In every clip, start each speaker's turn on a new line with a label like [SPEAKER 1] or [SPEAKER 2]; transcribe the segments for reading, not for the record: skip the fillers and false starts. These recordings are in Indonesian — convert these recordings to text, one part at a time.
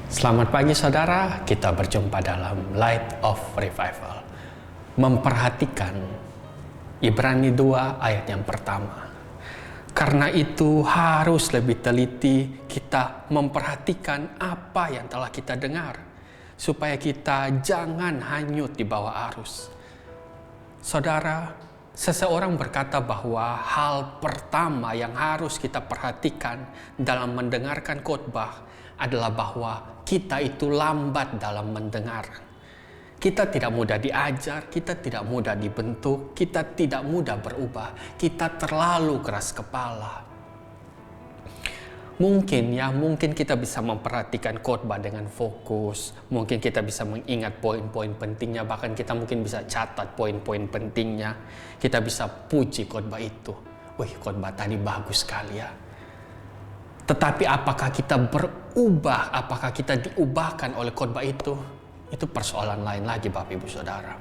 [SPEAKER 1] Selamat pagi saudara, kita berjumpa dalam Light of Revival. Memperhatikan Ibrani 2 ayat yang pertama. Karena itu harus lebih teliti kita memperhatikan apa yang telah kita dengar, supaya kita jangan hanyut di bawah arus. Saudara, seseorang berkata bahwa hal pertama yang harus kita perhatikan dalam mendengarkan khotbah adalah bahwa kita itu lambat dalam mendengar. Kita tidak mudah diajar, kita tidak mudah dibentuk, kita tidak mudah berubah, kita terlalu keras kepala. Mungkin kita bisa memperhatikan khotbah dengan fokus, mungkin kita bisa mengingat poin-poin pentingnya, bahkan kita mungkin bisa catat poin-poin pentingnya, kita bisa puji khotbah itu. Wih, khotbah tadi bagus sekali ya. Tetapi apakah kita berubah, apakah kita diubahkan oleh khotbah itu? Itu persoalan lain lagi Bapak Ibu Saudara.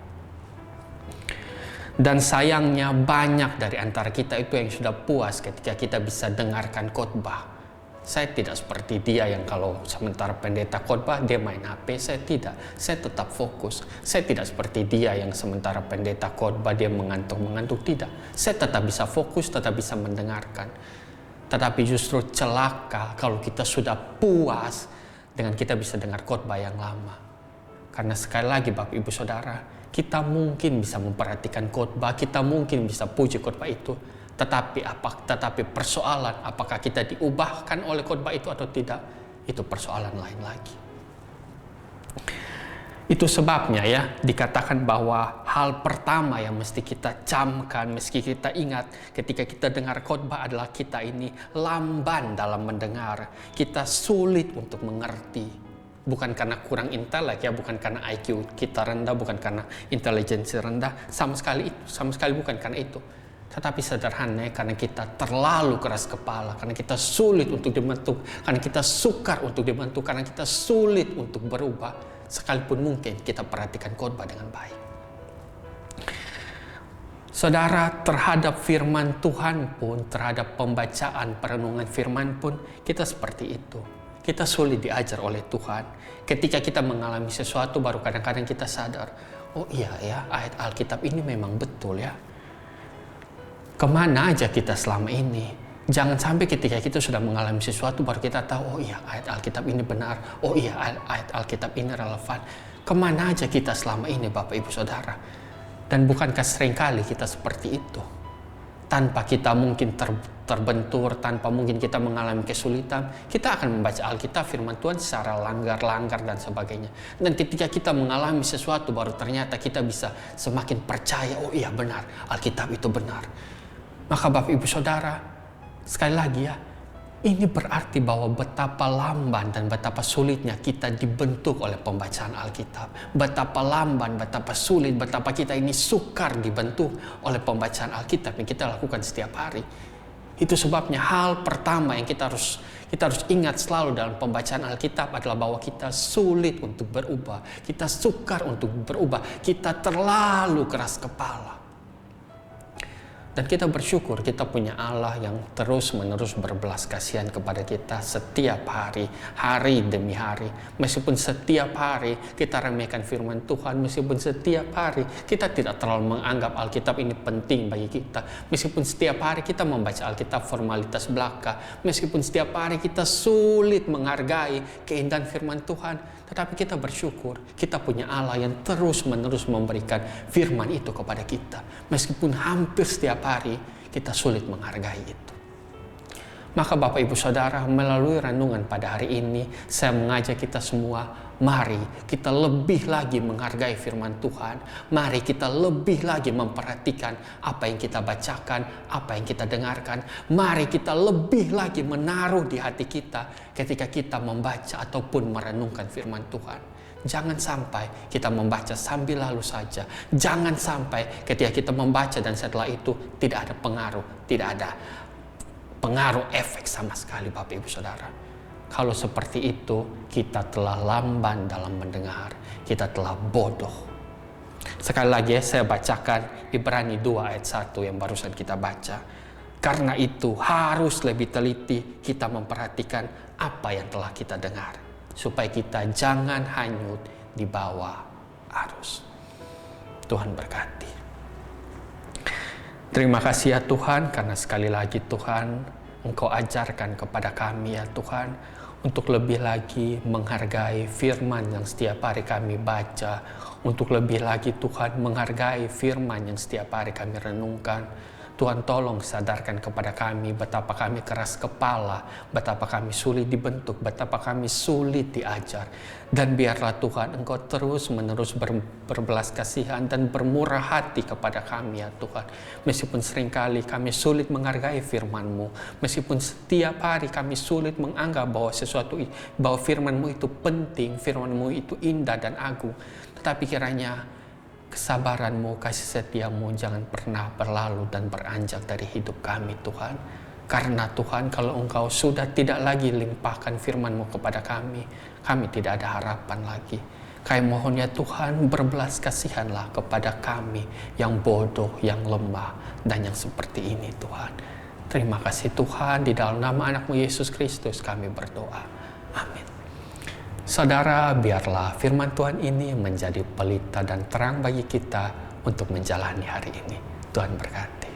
[SPEAKER 1] Dan sayangnya banyak dari antara kita itu yang sudah puas ketika kita bisa dengarkan khotbah. Saya tidak seperti dia yang kalau sementara pendeta khotbah dia main HP, saya tidak. Saya tetap fokus. Saya tidak seperti dia yang sementara pendeta khotbah dia mengantuk-mengantuk, tidak. Saya tetap bisa fokus, tetap bisa mendengarkan. Tetapi justru celaka kalau kita sudah puas dengan kita bisa dengar khotbah yang lama. Karena sekali lagi Bapak Ibu Saudara, kita mungkin bisa memperhatikan khotbah, kita mungkin bisa puji khotbah itu, tetapi persoalan apakah kita diubahkan oleh khotbah itu atau tidak, itu persoalan lain lagi. Itu sebabnya ya dikatakan bahwa hal pertama yang mesti kita camkan, mesti kita ingat ketika kita dengar khotbah adalah kita ini lamban dalam mendengar. Kita sulit untuk mengerti. Bukan karena kurang intelek ya, bukan karena IQ kita rendah, bukan karena intelijensi rendah, sama sekali bukan karena itu. Tetapi sederhana karena kita terlalu keras kepala, karena kita sulit untuk dibentuk, karena kita sukar untuk dibentuk, karena kita sulit untuk berubah. Sekalipun mungkin kita perhatikan khotbah dengan baik. Saudara, terhadap firman Tuhan pun, terhadap pembacaan perenungan firman pun, kita seperti itu. Kita sulit diajar oleh Tuhan. Ketika kita mengalami sesuatu, baru kadang-kadang kita sadar, oh iya ya, ayat Alkitab ini memang betul ya. Kemana aja kita selama ini? Jangan sampai ketika kita sudah mengalami sesuatu baru kita tahu, oh iya ayat Alkitab ini benar, oh iya ayat Alkitab ini relevan. Kemana aja kita selama ini Bapak Ibu Saudara? Dan bukankah seringkali kita seperti itu? Tanpa kita mungkin terbentur, tanpa mungkin kita mengalami kesulitan, kita akan membaca Alkitab firman Tuhan secara langgar dan sebagainya. Dan ketika kita mengalami sesuatu baru ternyata kita bisa semakin percaya, oh iya benar, Alkitab itu benar. Maka Bapak Ibu Saudara, sekali lagi ya, ini berarti bahwa betapa lamban dan betapa sulitnya kita dibentuk oleh pembacaan Alkitab. Betapa lamban, betapa sulit, betapa kita ini sukar dibentuk oleh pembacaan Alkitab yang kita lakukan setiap hari. Itu sebabnya hal pertama yang kita harus ingat selalu dalam pembacaan Alkitab adalah bahwa kita sulit untuk berubah. Kita sukar untuk berubah. Kita terlalu keras kepala. Dan kita bersyukur kita punya Allah yang terus-menerus berbelas kasihan kepada kita setiap hari, hari demi hari. Meskipun setiap hari kita remehkan firman Tuhan, meskipun setiap hari kita tidak terlalu menganggap Alkitab ini penting bagi kita, meskipun setiap hari kita membaca Alkitab formalitas belaka, meskipun setiap hari kita sulit menghargai keindahan firman Tuhan, tetapi kita bersyukur kita punya Allah yang terus-menerus memberikan firman itu kepada kita. Meskipun hampir setiap hari kita sulit menghargai itu. Maka Bapak Ibu Saudara, melalui renungan pada hari ini saya mengajak kita semua, mari kita lebih lagi menghargai firman Tuhan. Mari kita lebih lagi memperhatikan apa yang kita bacakan, apa yang kita dengarkan. Mari kita lebih lagi menaruh di hati kita ketika kita membaca ataupun merenungkan firman Tuhan. Jangan sampai kita membaca sambil lalu saja. Jangan sampai ketika kita membaca dan setelah itu tidak ada pengaruh, tidak ada pengaruh efek sama sekali Bapak Ibu Saudara. Kalau seperti itu, kita telah lamban dalam mendengar, kita telah bodoh. Sekali lagi saya bacakan Ibrani 2 ayat 1 yang barusan kita baca. Karena itu harus lebih teliti kita memperhatikan apa yang telah kita dengar. supaya kita jangan hanyut di bawah arus. Tuhan berkati. Terima kasih ya Tuhan, karena sekali lagi Tuhan, Engkau ajarkan kepada kami ya Tuhan, untuk lebih lagi menghargai firman yang setiap hari kami baca, untuk lebih lagi Tuhan menghargai firman yang setiap hari kami renungkan. Tuhan tolong sadarkan kepada kami betapa kami keras kepala, betapa kami sulit dibentuk, betapa kami sulit diajar. Dan biarlah Tuhan Engkau terus menerus berbelas kasihan dan bermurah hati kepada kami ya Tuhan. Meskipun seringkali kami sulit menghargai firman-Mu, meskipun setiap hari kami sulit menganggap bahwa firman-Mu itu penting, firman-Mu itu indah dan agung, tetapi kiranya kesabaran-Mu, kasih setia-Mu jangan pernah berlalu dan beranjak dari hidup kami Tuhan. Karena Tuhan, kalau Engkau sudah tidak lagi limpahkan firman-Mu kepada kami tidak ada harapan lagi. Kami mohon ya Tuhan, berbelas kasihanlah kepada kami yang bodoh, yang lemah, dan yang seperti ini Tuhan. Terima kasih Tuhan, di dalam nama anak-Mu Yesus Kristus kami berdoa. Amin. Saudara, biarlah firman Tuhan ini menjadi pelita dan terang bagi kita untuk menjalani hari ini. Tuhan berkati.